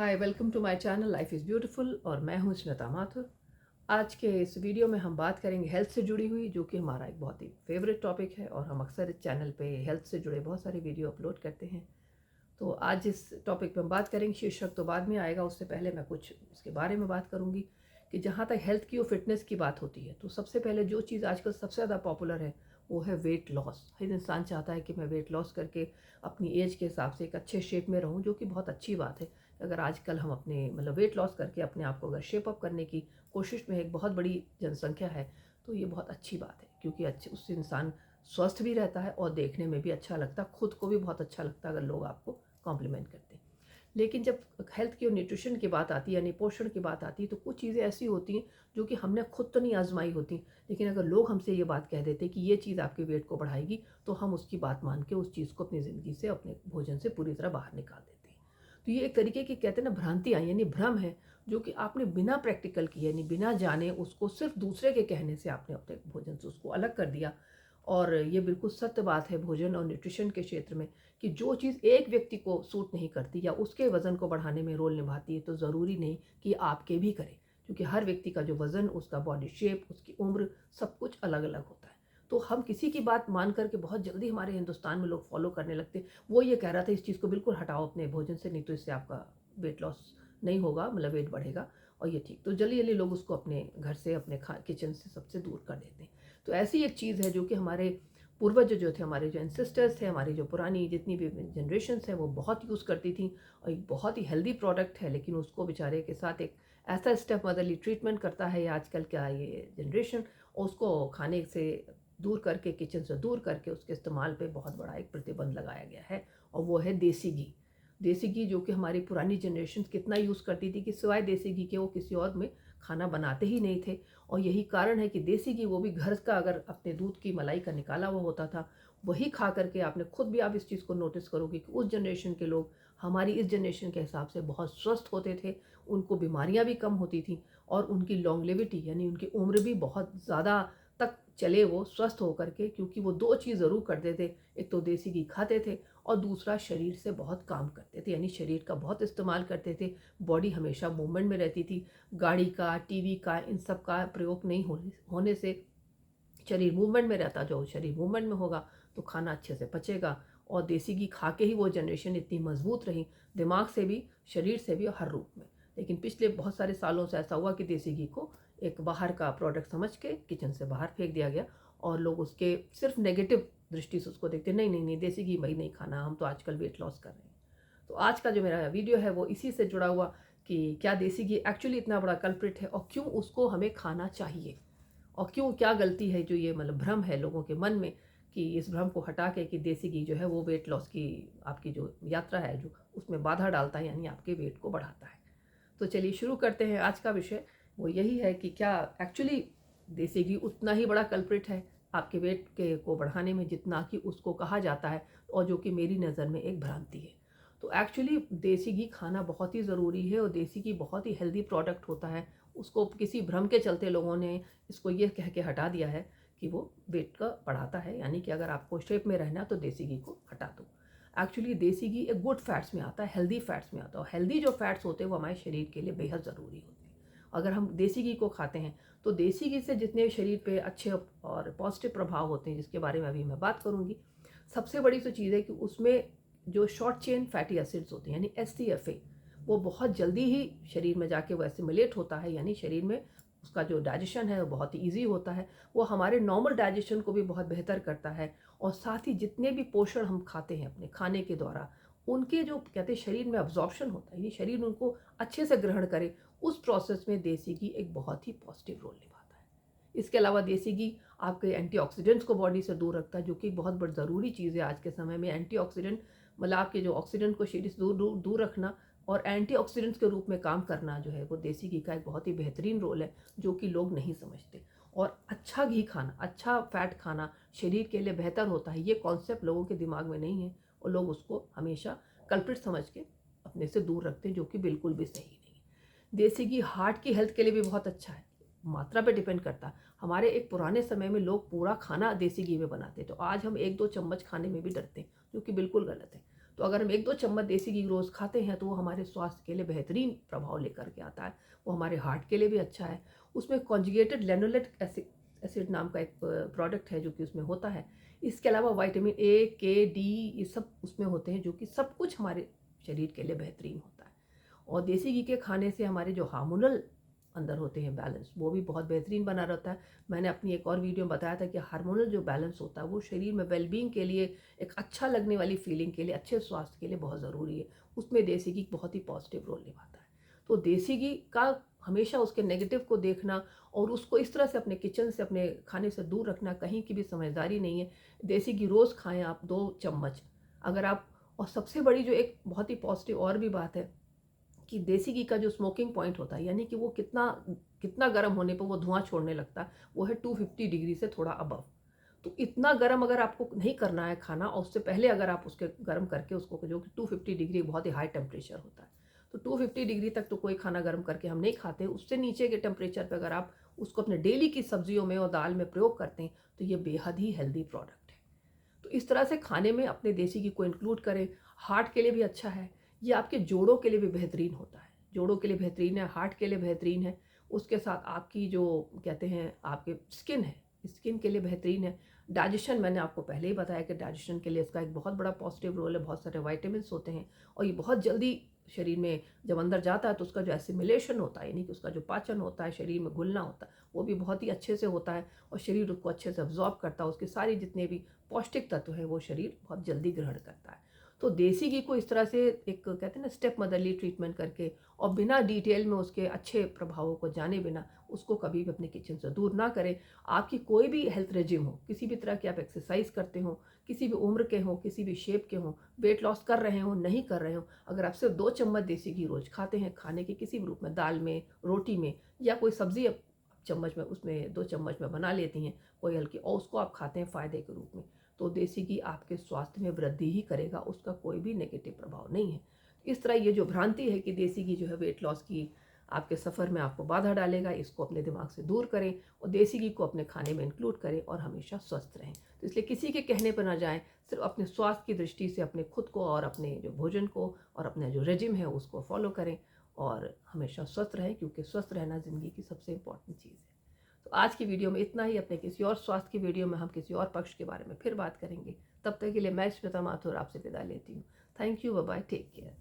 Hi, welcome to my channel life is beautiful और मैं हूँ स्मिता माथुर। आज के इस वीडियो में हम बात करेंगे हेल्थ से जुड़ी हुई, जो कि हमारा एक बहुत ही फेवरेट टॉपिक है और हम अक्सर इस चैनल पे हेल्थ से जुड़े बहुत सारे वीडियो अपलोड करते हैं। तो आज इस टॉपिक पे हम बात करेंगे। शीर्षक तो बाद में आएगा, उससे पहले मैं कुछ इसके बारे में बात करूँगी कि जहाँ तक हेल्थ की और फिटनेस की बात होती है तो सबसे पहले जो चीज़ आजकल सबसे ज़्यादा पॉपुलर है वो है वेट लॉस। हर इंसान चाहता है कि मैं वेट लॉस करके अपनी एज के हिसाब से एक अच्छे शेप में रहूं, जो कि बहुत अच्छी बात है। अगर आजकल हम अपने वेट लॉस करके अपने आप को अगर शेप अप करने की कोशिश में एक बहुत बड़ी जनसंख्या है तो ये बहुत अच्छी बात है, क्योंकि अच्छे उससे इंसान स्वस्थ भी रहता है और देखने में भी अच्छा लगता है, खुद को भी बहुत अच्छा लगता है अगर लोग आपको कॉम्प्लीमेंट करते हैं। लेकिन जब हेल्थ की और न्यूट्रिशन की बात आती है यानी पोषण की बात आती है तो कुछ चीज़ें ऐसी होती हैं जो कि हमने खुद तो नहीं आजमाई होती, लेकिन अगर लोग हमसे ये बात कह देते कि ये चीज़ आपके वेट को बढ़ाएगी तो हम उसकी बात मान के उस चीज़ को अपनी ज़िंदगी से, अपने भोजन से पूरी तरह बाहर निकाल देते हैं। तो ये एक तरीके की, कहते हैं ना, भ्रांतियाँ यानी भ्रम है, जो कि आपने बिना प्रैक्टिकल किए यानी बिना जाने उसको सिर्फ दूसरे के कहने से आपने अपने भोजन से उसको अलग कर दिया। और ये बिल्कुल सत्य बात है भोजन और न्यूट्रिशन के क्षेत्र में कि जो चीज़ एक व्यक्ति को सूट नहीं करती या उसके वज़न को बढ़ाने में रोल निभाती है तो ज़रूरी नहीं कि आपके भी करे, क्योंकि हर व्यक्ति का जो वज़न, उसका बॉडी शेप, उसकी उम्र, सब कुछ अलग अलग होता है। तो हम किसी की बात मान करके बहुत जल्दी हमारे हिंदुस्तान में लोग फॉलो करने लगते हैं। वो ये कह रहा था इस चीज़ को बिल्कुल हटाओ अपने भोजन से, नहीं तो इससे आपका वेट लॉस नहीं होगा, वेट बढ़ेगा और ये ठीक। तो जल्दी जल्दी लोग उसको अपने घर से, अपने किचन से, सबसे दूर कर देते हैं। तो ऐसी एक चीज़ है जो कि हमारे पूर्वज जो थे, हमारे जो एंसेस्टर्स थे, हमारी जो पुरानी जितनी भी जनरेशन्स हैं वो बहुत यूज़ करती थी और एक बहुत ही हेल्दी प्रोडक्ट है, लेकिन उसको बेचारे के साथ एक ऐसा स्टेप मदरली ट्रीटमेंट करता है आजकल का ये जनरेशन, और उसको खाने से दूर करके, किचन से दूर करके उसके इस्तेमाल पे बहुत बड़ा एक प्रतिबंध लगाया गया है, और वो है देसी घी। देसी घी जो कि हमारी पुरानी जनरेशन कितना यूज़ करती थी कि सिवाय देसी घी के वो किसी और में खाना बनाते ही नहीं थे। और यही कारण है कि देसी घी, वो भी घर का, अगर अपने दूध की मलाई का निकाला हुआ होता था, वही खा करके आपने खुद भी, आप इस चीज़ को नोटिस करोगे कि उस जनरेशन के लोग हमारी इस जनरेशन के हिसाब से बहुत स्वस्थ होते थे, उनको बीमारियां भी कम होती थी और उनकी लॉन्गलिविटी यानी उनकी उम्र भी बहुत ज़्यादा तक चले वो स्वस्थ होकर के, क्योंकि वो दो चीज़ ज़रूर करते थे, एक तो देसी घी खाते थे और दूसरा शरीर से बहुत काम करते थे, यानी शरीर का बहुत इस्तेमाल करते थे। बॉडी हमेशा मूवमेंट में रहती थी। गाड़ी का, टीवी का, इन सब का प्रयोग नहीं होने से शरीर मूवमेंट में रहता। जो शरीर मूवमेंट में होगा तो खाना अच्छे से पचेगा, और देसी घी खा के ही वो जनरेशन इतनी मजबूत रही, दिमाग से भी, शरीर से भी और हर रूप में। लेकिन पिछले बहुत सारे सालों से ऐसा हुआ कि देसी घी को एक बाहर का प्रोडक्ट समझ के किचन से बाहर फेंक दिया गया, और लोग उसके सिर्फ नेगेटिव दृष्टि से उसको देखते, नहीं नहीं नहीं, देसी घी भाई नहीं खाना, हम तो आजकल वेट लॉस कर रहे हैं। तो आज का जो मेरा वीडियो है वो इसी से जुड़ा हुआ कि क्या देसी घी एक्चुअली इतना बड़ा कल्प्रिट है और क्यों उसको हमें खाना चाहिए, और क्यों, क्या गलती है जो ये भ्रम है लोगों के मन में, कि इस भ्रम को हटा के कि देसी घी जो है वो वेट लॉस की आपकी जो यात्रा है जो उसमें बाधा डालता है, यानी आपके वेट को बढ़ाता है। तो चलिए शुरू करते हैं। आज का विषय वो यही है कि क्या एक्चुअली देसी घी उतना ही बड़ा कल्प्रिट है आपके वेट के को बढ़ाने में जितना कि उसको कहा जाता है, और जो कि मेरी नज़र में एक भ्रांति है। तो एक्चुअली देसी घी खाना बहुत ही ज़रूरी है और देसी घी बहुत ही हेल्दी प्रोडक्ट होता है। उसको किसी भ्रम के चलते लोगों ने इसको ये कह के हटा दिया है कि वो वेट का बढ़ाता है, यानी कि अगर आपको शेप में रहना तो देसी घी को हटा दो। एक्चुअली देसी घी एक गुड फैट्स में आता है, हेल्दी फैट्स में आता है, और हेल्दी जो फैट्स होते हैं वो हमारे शरीर के लिए बेहद ज़रूरी होते हैं। अगर हम देसी घी को खाते हैं तो देसी घी से जितने शरीर पे अच्छे और पॉजिटिव प्रभाव होते हैं, जिसके बारे में अभी मैं बात करूँगी, सबसे बड़ी तो चीज़ है कि उसमें जो शॉर्ट चेन फैटी एसिड्स होते हैं यानी SCFA, वो बहुत जल्दी ही शरीर में जाके वो एसिमिलेट होता है, यानी शरीर में उसका जो डाइजेशन है वो बहुत ही ईजी होता है। वो हमारे नॉर्मल डाइजेशन को भी बहुत बेहतर करता है, और साथ ही जितने भी पोषण हम खाते हैं अपने खाने के द्वारा, उनके जो कहते हैं शरीर में अब्जॉर्प्शन होता है, यानी शरीर उनको अच्छे से ग्रहण करे, उस प्रोसेस में देसी घी एक बहुत ही पॉजिटिव रोल निभाता है। इसके अलावा देसी घी आपके एंटीऑक्सीडेंट्स को बॉडी से दूर रखता है, जो कि बहुत बड़ी ज़रूरी चीज़ है आज के समय में। एंटीऑक्सीडेंट आपके जो ऑक्सीडेंट को शरीर से दूर दूर दूर रखना और एंटीऑक्सीडेंट्स के रूप में काम करना, जो है वो देसी घी का एक बहुत ही बेहतरीन रोल है, जो कि लोग नहीं समझते। और अच्छा घी खाना, अच्छा फैट खाना शरीर के लिए बेहतर होता है, ये कॉन्सेप्ट लोगों के दिमाग में नहीं है, और लोग उसको हमेशा कल्प्रिट समझ के अपने से दूर रखते हैं, जो कि बिल्कुल भी सही नहीं है। देसी घी हार्ट की हेल्थ के लिए भी बहुत अच्छा है, मात्रा पे डिपेंड करता है। हमारे एक पुराने समय में लोग पूरा खाना देसी घी में बनाते, तो आज हम एक दो चम्मच खाने में भी डरते हैं, जो कि बिल्कुल गलत है। तो अगर हम 1-2 चम्मच देसी घी रोज़ खाते हैं तो वो हमारे स्वास्थ्य के लिए बेहतरीन प्रभाव लेकर के आता है। वो हमारे हार्ट के लिए भी अच्छा है। उसमें कॉन्जुगेटेड लेनोलेनिक एसिड नाम का एक प्रोडक्ट है जो कि उसमें होता है। इसके अलावा विटामिन ए, के, डी ये सब उसमें होते हैं जो कि सब कुछ हमारे शरीर के लिए बेहतरीन होता है। और देसी घी के खाने से हमारे जो हार्मोनल अंदर होते हैं बैलेंस वो भी बहुत बेहतरीन बना रहता है। मैंने अपनी एक और वीडियो में बताया था कि हार्मोनल जो बैलेंस होता है वो शरीर में वेलबींग के लिए, एक अच्छा लगने वाली फीलिंग के लिए, अच्छे स्वास्थ्य के लिए बहुत ज़रूरी है। उसमें देसी घी बहुत ही पॉजिटिव रोल निभाता है। तो देसी घी का हमेशा उसके नेगेटिव को देखना और उसको इस तरह से अपने किचन से, अपने खाने से दूर रखना कहीं की भी समझदारी नहीं है। देसी घी रोज़ खाएं आप 2 चम्मच। अगर आप, और सबसे बड़ी जो एक बहुत ही पॉजिटिव और भी बात है कि देसी घी का जो स्मोकिंग पॉइंट होता है, यानी कि वो कितना कितना गर्म होने पर वो धुआं छोड़ने लगता है, वो है 250 डिग्री से थोड़ा अबव। तो इतना गर्म अगर आपको नहीं करना है खाना, और उससे पहले अगर आप उसके गर्म करके उसको, जो कि 250 डिग्री बहुत ही हाई टेम्परेचर होता है, तो 250 डिग्री तक तो कोई खाना गर्म करके हम नहीं खाते। उससे नीचे के टेम्परेचर पे अगर आप उसको अपने डेली की सब्जियों में और दाल में प्रयोग करते हैं तो ये बेहद ही हेल्दी प्रोडक्ट है। तो इस तरह से खाने में अपने देसी घी को इंक्लूड करें। हार्ट के लिए भी अच्छा है। ये आपके जोड़ों के लिए भी बेहतरीन होता है। जोड़ों के लिए बेहतरीन है, हार्ट के लिए बेहतरीन है। उसके साथ आपकी जो कहते हैं आपके स्किन है, स्किन के लिए बेहतरीन है। डाइजेशन, मैंने आपको पहले ही बताया कि डाइजेशन के लिए इसका एक बहुत बड़ा पॉजिटिव रोल है। बहुत सारे वाइटामिन्स होते हैं और ये बहुत जल्दी शरीर में जब अंदर जाता है तो उसका जो एसिमिलेशन होता है, यानी कि उसका जो पाचन होता है, शरीर में घुलना होता है, वो भी बहुत ही अच्छे से होता है और शरीर उसको अच्छे से अब्जॉर्ब करता है। उसके सारी जितने भी पौष्टिक तत्व हैं वो शरीर बहुत जल्दी ग्रहण करता है। तो देसी घी को इस तरह से एक कहते हैं ना स्टेप मदरली ट्रीटमेंट करके और बिना डिटेल में उसके अच्छे प्रभावों को जाने बिना उसको कभी भी अपने किचन से दूर ना करें। आपकी कोई भी हेल्थ रेजिम हो, किसी भी तरह की आप एक्सरसाइज करते हो, किसी भी उम्र के हो, किसी भी शेप के हो, वेट लॉस कर रहे हो, नहीं कर रहे हो, अगर आप सिर्फ 2 चम्मच देसी घी रोज खाते हैं खाने के किसी भी रूप में, दाल में, रोटी में, या कोई सब्जी आप चम्मच में, उसमें 2 चम्मच में बना लेती हैं कोई हल्की, और उसको आप खाते हैं फ़ायदे के रूप में, तो देसी घी आपके स्वास्थ्य में वृद्धि ही करेगा, उसका कोई भी नेगेटिव प्रभाव नहीं है। इस तरह ये जो भ्रांति है कि देसी घी जो है वेट लॉस की आपके सफ़र में आपको बाधा डालेगा, इसको अपने दिमाग से दूर करें और देसी घी को अपने खाने में इंक्लूड करें और हमेशा स्वस्थ रहें। तो इसलिए किसी के कहने पर ना जाएं, सिर्फ अपने स्वास्थ्य की दृष्टि से अपने खुद को और अपने जो भोजन को और अपना जो रेजिम है उसको फॉलो करें और हमेशा स्वस्थ रहें, क्योंकि स्वस्थ रहना ज़िंदगी की सबसे इम्पॉर्टेंट चीज़ है। तो आज की वीडियो में इतना ही। अपने किसी और स्वास्थ्य की वीडियो में हम किसी और पक्ष के बारे में फिर बात करेंगे। तब तक के लिए मैं श्वेता माथुर आपसे विदा लेती हूँ। Thank you, bye bye, take care.